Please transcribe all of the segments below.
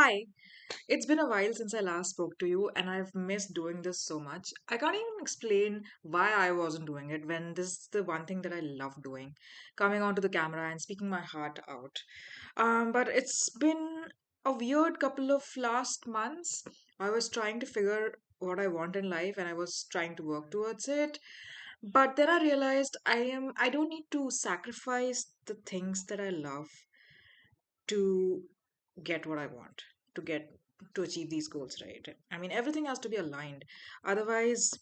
Hi, it's been a while since I last spoke to you, and I've missed doing this so much. I can't even explain why I wasn't doing it when this is the one thing that I love doing, coming onto the camera and speaking my heart out. But it's been a weird couple of last months. I was trying to figure what I want in life, and I was trying to work towards it. But then I realized I don't need to sacrifice the things that I love to get what I want, to get to achieve these goals, right? I mean, everything has to be aligned. Otherwise,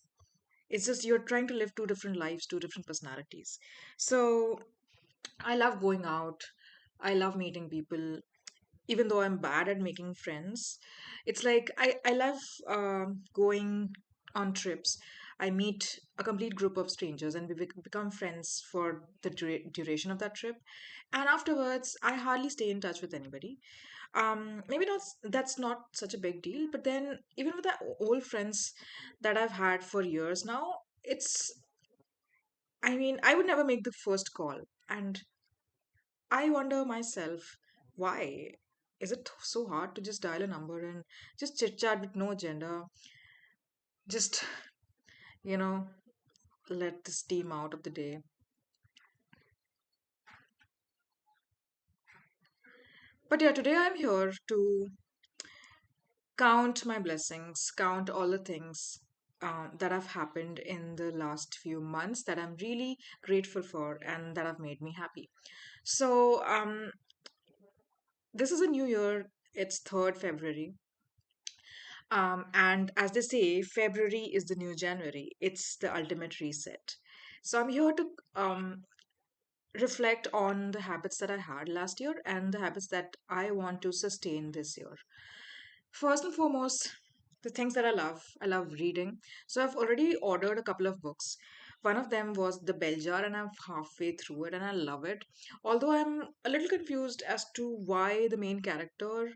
it's just you're trying to live two different lives, two different personalities. So I love going out. I love meeting people, even though I'm bad at making friends. It's like I love going on trips. I meet a complete group of strangers and we become friends for the duration of that trip. And afterwards, I hardly stay in touch with anybody. Maybe not, that's not such a big deal, but then even with the old friends that I've had for years now, it's, I mean, I would never make the first call. And I wonder myself, why is it so hard to just dial a number and just chit chat with no agenda? Just, you know, let the steam out of the day. But yeah, today I'm here to count my blessings, count all the things that have happened in the last few months that I'm really grateful for and that have made me happy. So, this is a new year. It's 3rd February. And as they say, February is the new January. It's the ultimate reset. So I'm here to reflect on the habits that I had last year and the habits that I want to sustain this year. First and foremost, the things that I love. I love reading. So I've already ordered a couple of books. One of them was The Bell Jar, and I'm halfway through it, and I love it. Although I'm a little confused as to why the main character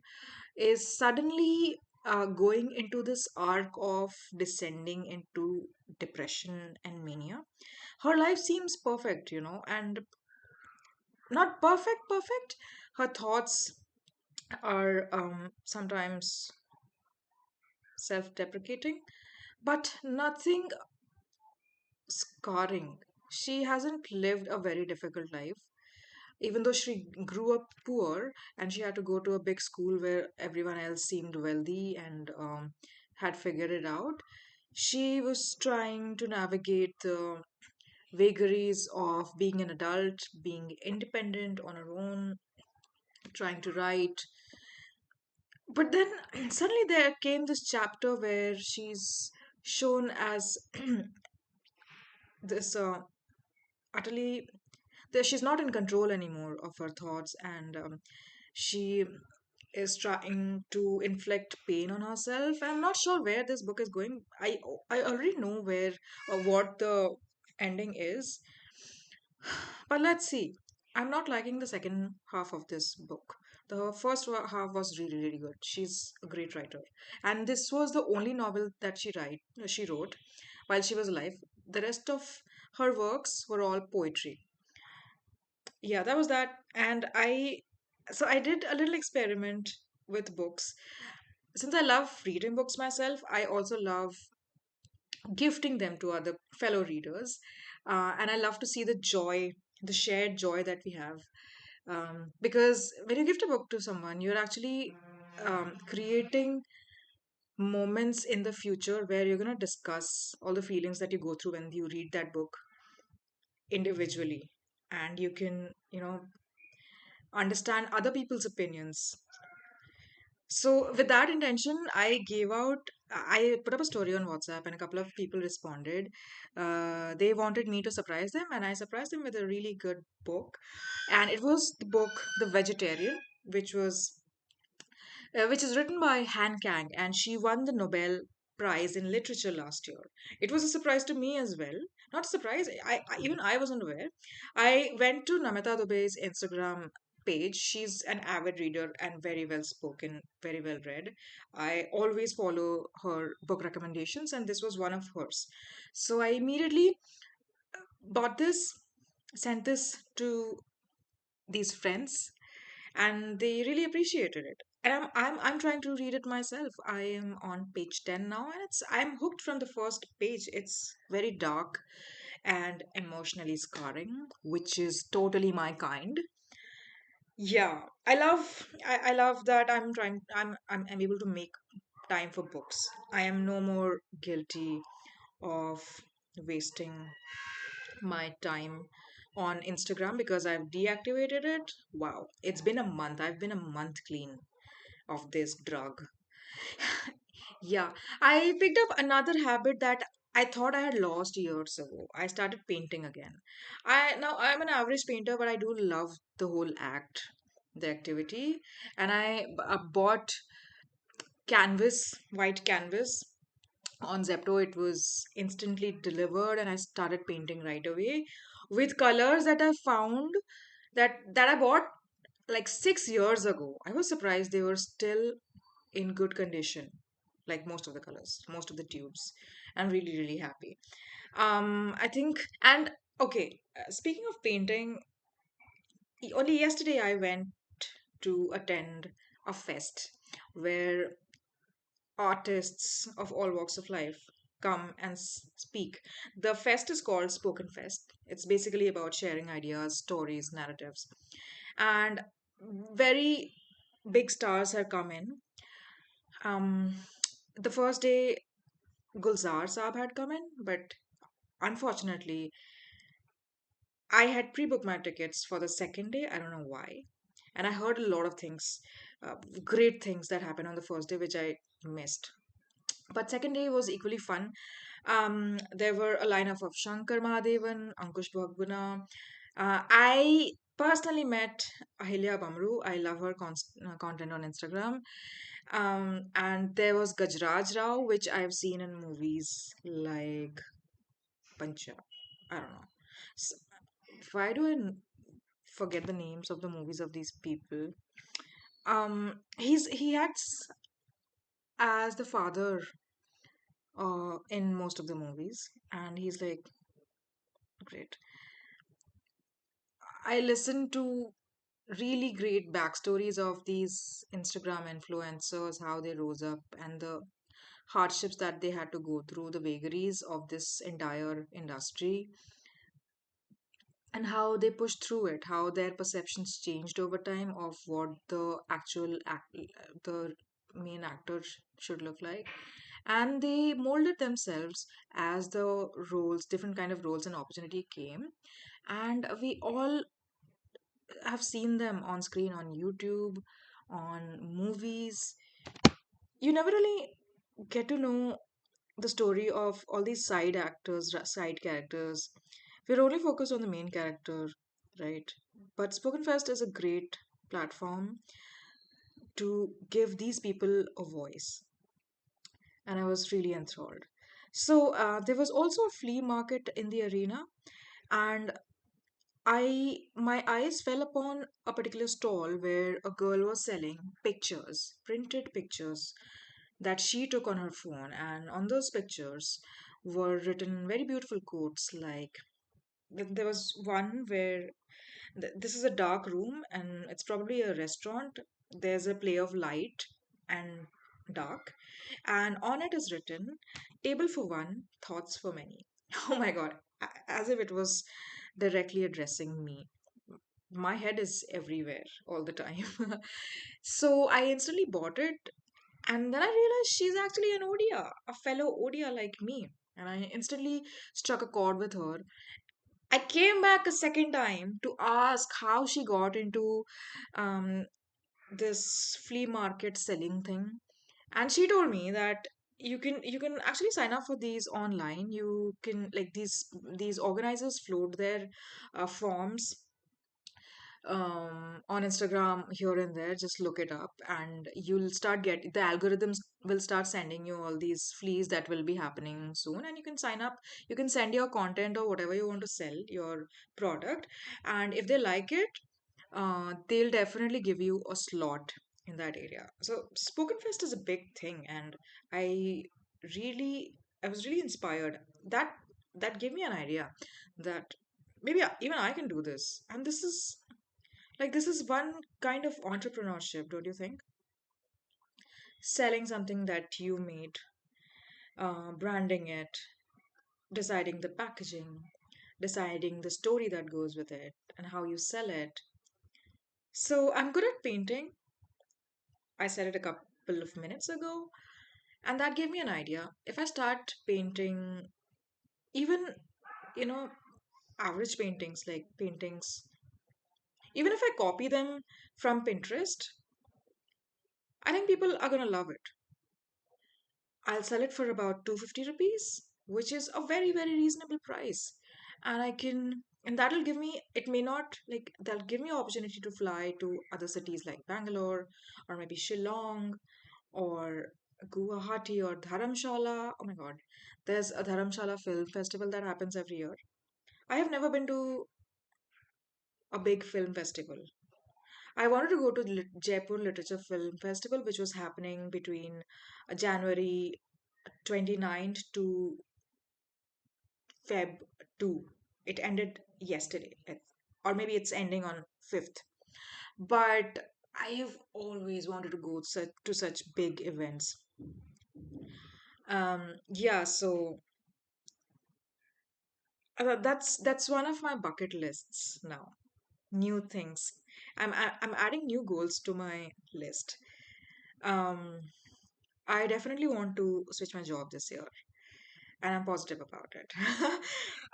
is suddenly going into this arc of descending into depression and mania. Her life seems perfect, and not perfect. Her thoughts are sometimes self deprecating, but nothing scarring. She hasn't lived a very difficult life. Even though she grew up poor and she had to go to a big school where everyone else seemed wealthy and had figured it out, she was trying to navigate the vagaries of being an adult, being independent on her own, trying to write. But then suddenly there came this chapter where she's shown as this utterly that she's not in control anymore of her thoughts, and she is trying to inflict pain on herself. I'm not sure where this book is going. I already know where or what the ending is, but let's see. I'm not liking the second half of this book. The first half was really good. She's a great writer, and this was the only novel that she wrote while she was alive. The rest of her works were all poetry. Yeah, that was that. And I did a little experiment with books. Since I love reading books myself, I also love gifting them to other fellow readers. And I love to see the joy, the shared joy that we have. Because when you gift a book to someone, you're actually creating moments in the future where you're going to discuss all the feelings that you go through when you read that book individually. And you can, understand other people's opinions. So, with that intention, I put up a story on WhatsApp and a couple of people responded. They wanted me to surprise them, and I surprised them with a really good book. And it was the book The Vegetarian, which is written by Han Kang, and she won the Nobel Prize in Literature last year. It was a surprise to me as well. Not a surprise, even I wasn't aware. I went to Namita Dubey's Instagram page. She's an avid reader and very well spoken, very well read. I always follow her book recommendations, and this was one of hers. So I immediately bought this, sent this to these friends, and they really appreciated it. and I'm trying to read it myself. I am on page 10 now, and I'm hooked from the first page. It's very dark and emotionally scarring, which is totally my kind. Yeah, I love that I'm able to make time for books. I am no more guilty of wasting my time on Instagram because I've deactivated it. Wow, it's been a month. I've been a month clean of this drug. Yeah, I picked up another habit that I thought I had lost years ago. I started painting again. I'm an average painter, but I do love the whole act, the activity, and I bought canvas, white canvas on Zepto. It was instantly delivered, and I started painting right away with colors that I found that I bought like 6 years ago. I was surprised they were still in good condition, like most of the colors, most of the tubes. I'm really, really happy. I think, and okay, speaking of painting, only yesterday I went to attend a fest where artists of all walks of life come and speak. The fest is called Spoken Fest. It's basically about sharing ideas, stories, narratives. And very big stars have come in. Um, the first day, Gulzar Saab had come in, but unfortunately, I had pre-booked my tickets for the second day. I don't know why. And I heard a lot of things, great things that happened on the first day, which I missed. But second day was equally fun. There were a lineup of Shankar Mahadevan, Ankush Bhagbuna. I personally met Ahilya Bamru. I love her content on Instagram. And there was Gajraj Rao, which I've seen in movies like Pancha. I don't know. S Why do forget the names of the movies of these people? He acts as the father in most of the movies, and he's like great. I listen to really great backstories of these Instagram influencers, how they rose up, and the hardships that they had to go through, the vagaries of this entire industry, and how they pushed through it, how their perceptions changed over time of what the main actor should look like. And they molded themselves as the roles, different kind of roles and opportunity came. And we all have seen them on screen on YouTube, on movies. You never really get to know the story of all these side actors, side characters. We're only focused on the main character, right? But Spoken Fest is a great platform to give these people a voice, and I was really enthralled. So there was also a flea market in the arena, and my eyes fell upon a particular stall where a girl was selling pictures, printed pictures that she took on her phone, and on those pictures were written very beautiful quotes like there was one where this is a dark room and it's probably a restaurant. There's a play of light and dark, and on it is written, "Table for one, thoughts for many." Oh my God, as if it was directly addressing me. My head is everywhere all the time. So I instantly bought it, and then I realized she's actually an Odia, a fellow Odia like me. And I instantly struck a chord with her. I came back a second time to ask how she got into um, this flea market selling thing. And she told me that you can actually sign up for these online. You can like these organizers float their forms on Instagram here and there. Just look it up, and you'll start get the algorithms will start sending you all these fleas that will be happening soon, and you can sign up. You can send your content or whatever you want to sell, your product, and if they like it, they'll definitely give you a slot in that area. So Spoken Fest is a big thing, and I I was really inspired. That gave me an idea that maybe even I can do this, and this is one kind of entrepreneurship, don't you think? selling something that you made, branding it, deciding the packaging, deciding the story that goes with it, and how you sell it. So I'm good at painting. I said it a couple of minutes ago, and that gave me an idea. If I start painting, even, you know, average paintings, like paintings, even if I copy them from Pinterest, I think people are gonna love it. I'll sell it for about 250 rupees, which is a very, very reasonable price. And and that'll give me, it may not, like, that'll give me an opportunity to fly to other cities like Bangalore or maybe Shillong or Guwahati or Dharamshala. Oh my God, there's a Dharamshala film festival that happens every year. I have never been to a big film festival. I wanted to go to the Jaipur Literature Film Festival, which was happening between January 29th to Feb 2. It ended yesterday, or maybe it's ending on 5th. But I've always wanted to go to such big events. Yeah, so that's one of my bucket lists now. New things. I'm adding new goals to my list. Um, I definitely want to switch my job this year, and I'm positive about it.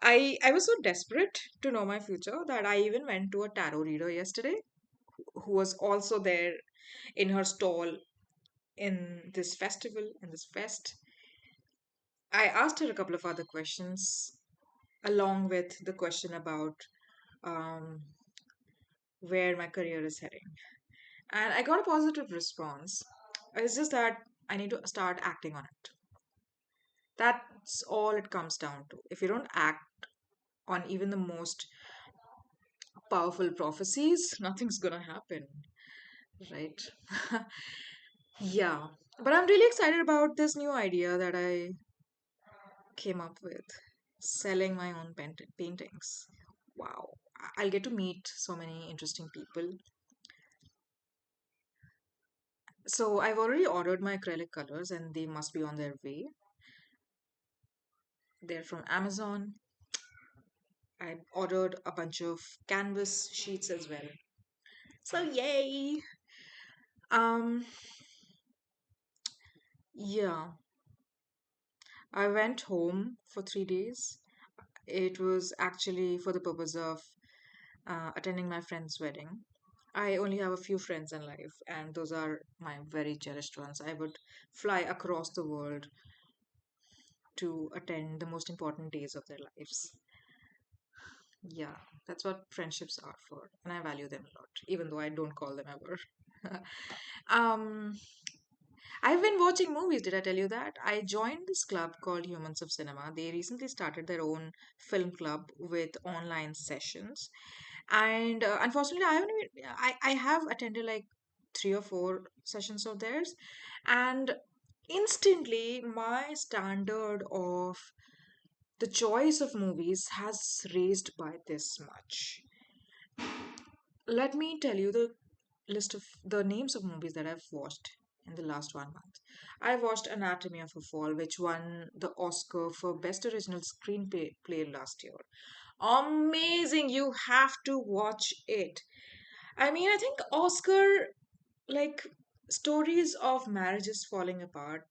I was so desperate to know my future that I even went to a tarot reader yesterday who was also there in her stall in this festival, in this fest. I asked her a couple of other questions along with the question about um, where my career is heading. And I got a positive response. It's just that I need to start acting on it. That's all it comes down to. If you don't act on even the most powerful prophecies, nothing's gonna happen, right? Yeah. But I'm really excited about this new idea that I came up with, selling my own paintings. Wow. I'll get to meet so many interesting people. So I've already ordered my acrylic colors and they must be on their way. They're from Amazon. I ordered a bunch of canvas sheets as well. So yay! Um, yeah, I went home for 3 days. It was actually for the purpose of attending my friend's wedding. I only have a few friends in life, and those are my very cherished ones. I would fly across the world to attend the most important days of their lives. Yeah, that's what friendships are for, and I value them a lot, even though I don't call them ever. um, I've been watching movies. Did I tell you that? I joined this club called Humans of Cinema. They recently started their own film club with online sessions. And unfortunately, I haven't even, I have attended like 3 or 4 sessions of theirs. And instantly, my standard of the choice of movies has raised by this much. Let me tell you the list of the names of movies that I've watched in the last 1 month. I watched Anatomy of a Fall, which won the Oscar for Best Original Screenplay last year. Amazing! You have to watch it. I mean, I think Oscar, like, stories of marriages falling apart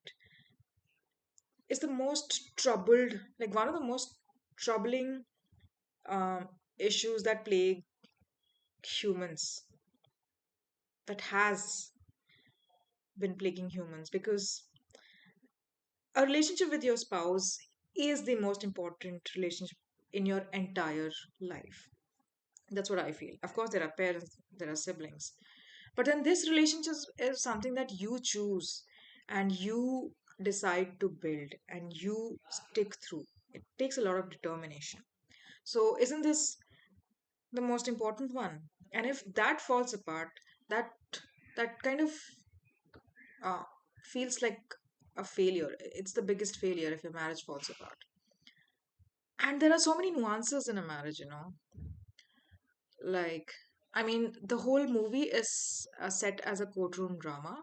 is the most troubled, like, one of the most troubling um, issues that plague humans, that has been plaguing humans, because a relationship with your spouse is the most important relationship in your entire life. That's what I feel. Of course, there are parents, there are siblings, but then this relationship is something that you choose and you decide to build and you stick through. It takes a lot of determination. So, isn't this the most important one? And if that falls apart, that that kind of uh, feels like a failure. It's the biggest failure if your marriage falls apart. And there are so many nuances in a marriage, Like, I mean, the whole movie is set as a courtroom drama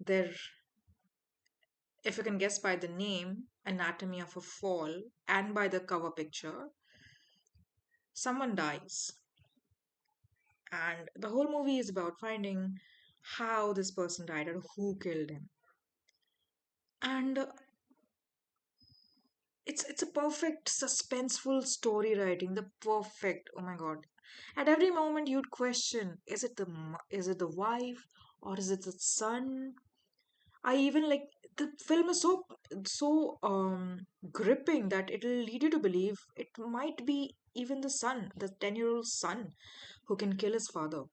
there, if you can guess by the name, Anatomy of a Fall, and by the cover picture, someone dies. And the whole movie is about finding how this person died or who killed him. And it's a perfect suspenseful story writing, the perfect, oh my god. At every moment you'd question, is it the wife, or is it the son? I even like, the film is so gripping that it'll lead you to believe it might be even the son, the 10-year-old son, who can kill his father.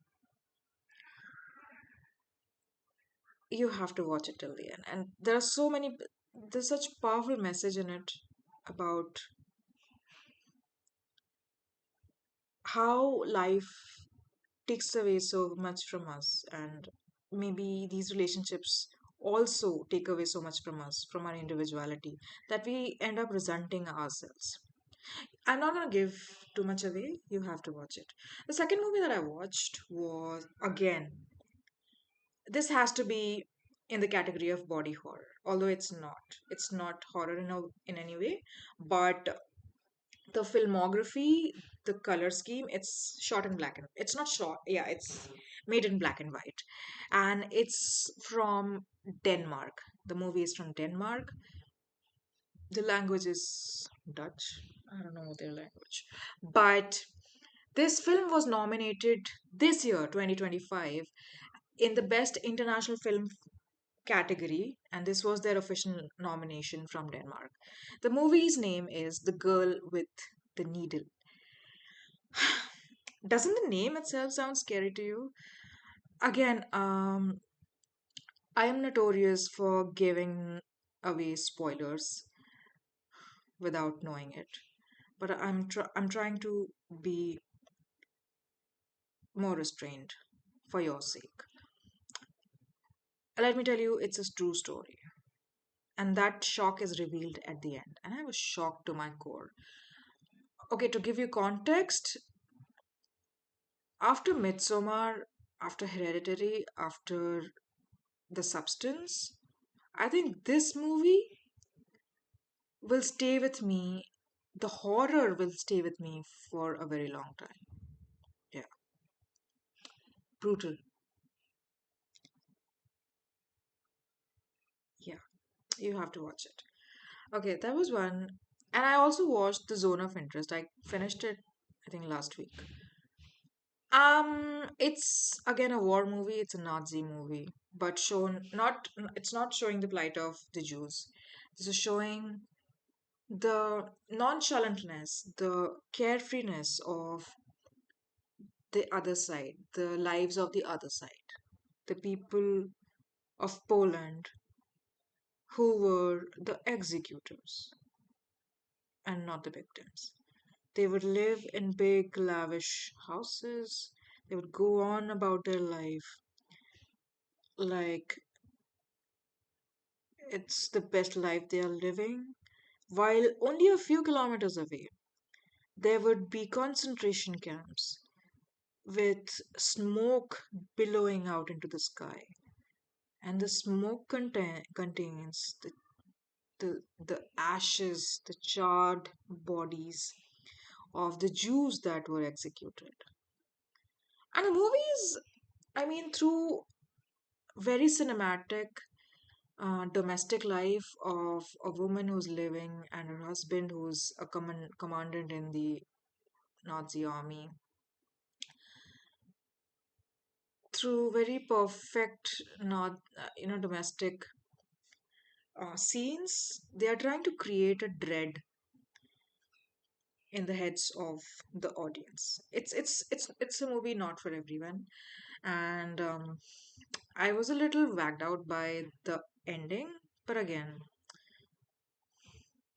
You have to watch it till the end. And there's such powerful message in it about how life takes away so much from us, and maybe these relationships also take away so much from us, from our individuality, that we end up resenting ourselves. I'm not going to give too much away. You have to watch it. The second movie that I watched was, again, this has to be in the category of body horror, although it's not horror in any way, but the filmography, the color scheme, it's shot in black and, it's not shot, yeah, it's made in black and white, and it's from Denmark. The movie is from Denmark. The language is Dutch. I don't know their language, but this film was nominated this year, 2025, in the best international film category, and this was their official nomination from Denmark. The movie's name is The Girl with the Needle. Doesn't the name itself sound scary to you? Again, I am notorious for giving away spoilers without knowing it, but I'm trying to be more restrained for your sake. Let me tell you, it's a true story, and that shock is revealed at the end, and I was shocked to my core. Okay, to give you context, after Midsommar, after Hereditary, after The Substance, I think this movie will stay with me. The horror will stay with me for a very long time. Yeah, brutal. Yeah, you have to watch it. Okay, that was one. And I also watched The Zone of Interest. I finished it, I think, last week. It's again a war movie. It's a Nazi movie, but shown not. It's not showing the plight of the Jews. This is showing the nonchalantness, the carefreeness of the other side, the lives of the other side, the people of Poland who were the executors and not the victims. They would live in big, lavish houses. They would go on about their life like it's the best life they are living, while only a few kilometers away, there would be concentration camps with smoke billowing out into the sky. And the smoke contains the ashes, the charred bodies of the Jews that were executed. And the movie is, I mean, through very cinematic domestic life of a woman who's living and her husband who's a commandant in the Nazi army, through very perfect not domestic scenes, they are trying to create a dread in the heads of the audience. It's a movie not for everyone, and I was a little whacked out by the ending. But again,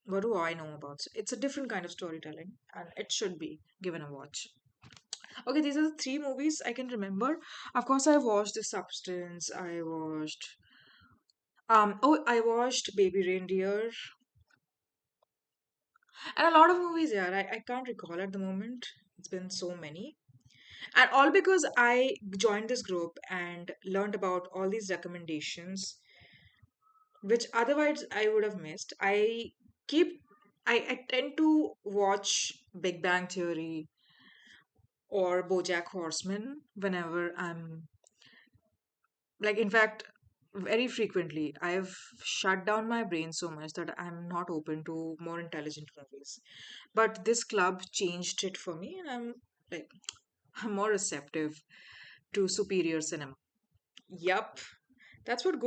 what do I know about? It's a different kind of storytelling, and it should be given a watch. Okay, these are the three movies I can remember. Of course, I watched The Substance. I watched Baby Reindeer, and a lot of movies. Yeah, I can't recall at the moment. It's been so many. And all because I joined this group and learned about all these recommendations. which otherwise I would have missed. Keep I tend to watch Big Bang Theory or BoJack Horseman whenever I'm like, in fact, very frequently I've shut down my brain so much that I'm not open to more intelligent movies. But this club changed it for me, and like I'm more receptive to superior cinema. Yup, that's what's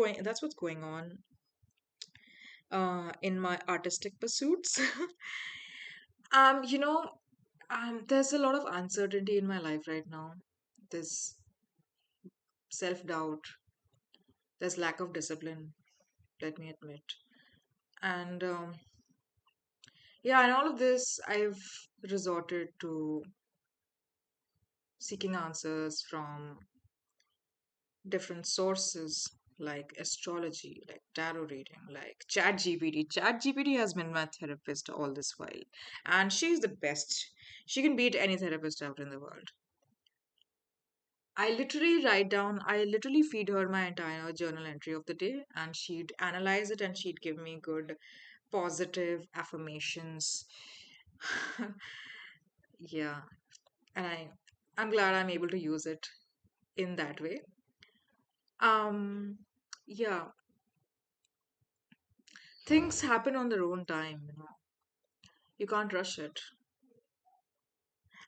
going on in my artistic pursuits. You know, there's a lot of uncertainty in my life right now. There's self-doubt, there's lack of discipline, let me admit. And yeah, and all of this, I've resorted to seeking answers from different sources like astrology, like tarot reading, like ChatGPT. ChatGPT has been my therapist all this while, and she's the best. She can beat any therapist out in the world. I literally feed her my entire journal entry of the day, and she'd analyze it and she'd give me good, positive affirmations. Yeah, and I'm glad I'm able to use it in that way. Um, yeah, things happen on their own time, you know. You can't rush it.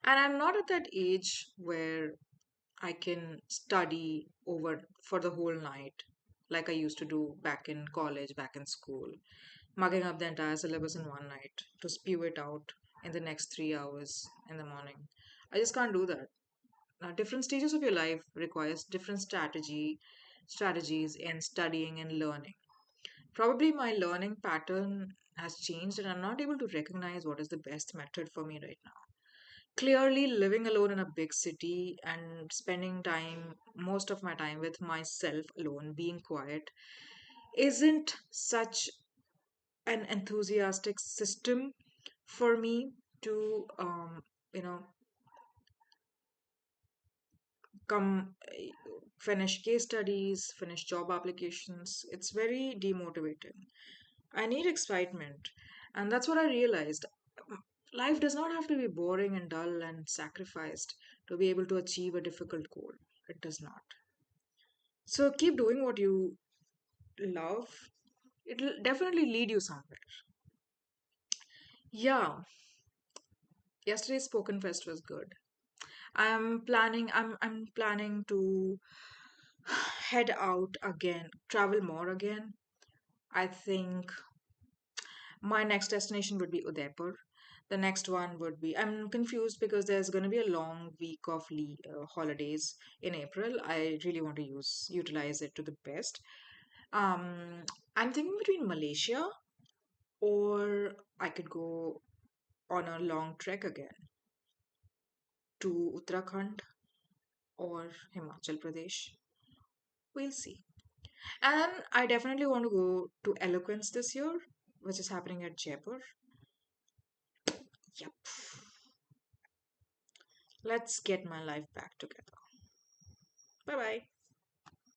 And I'm not at that age where I can study over for the whole night like I used to do back in college, back in school, mugging up the entire syllabus in one night to spew it out in the next 3 hours in the morning. I just can't do that. Different stages of your life requires different strategies in studying and learning. Probably my learning pattern has changed and I'm not able to recognize what is the best method for me right now. Clearly, living alone in a big city and spending most of my time with myself alone, being quiet, isn't such an enthusiastic system for me to, you know, come finish case studies, finish job applications. It's very demotivating. I need excitement. And that's what I realized. Life does not have to be boring and dull and sacrificed to be able to achieve a difficult goal. It does not. So keep doing what you love. It'll definitely lead you somewhere. Yeah, yesterday's Spoken Fest was good. I'm planning to head out again, travel more again. I think my next destination would be Udaipur. The next one would be, I'm confused because there's going to be a long week of holidays in April. I really want to utilize it to the best. Um, I'm thinking between Malaysia, or I could go on a long trek again to Uttarakhand or Himachal Pradesh. We'll see. And I definitely want to go to Eloquence this year, which is happening at Jaipur. Yep. Let's get my life back together. Bye bye.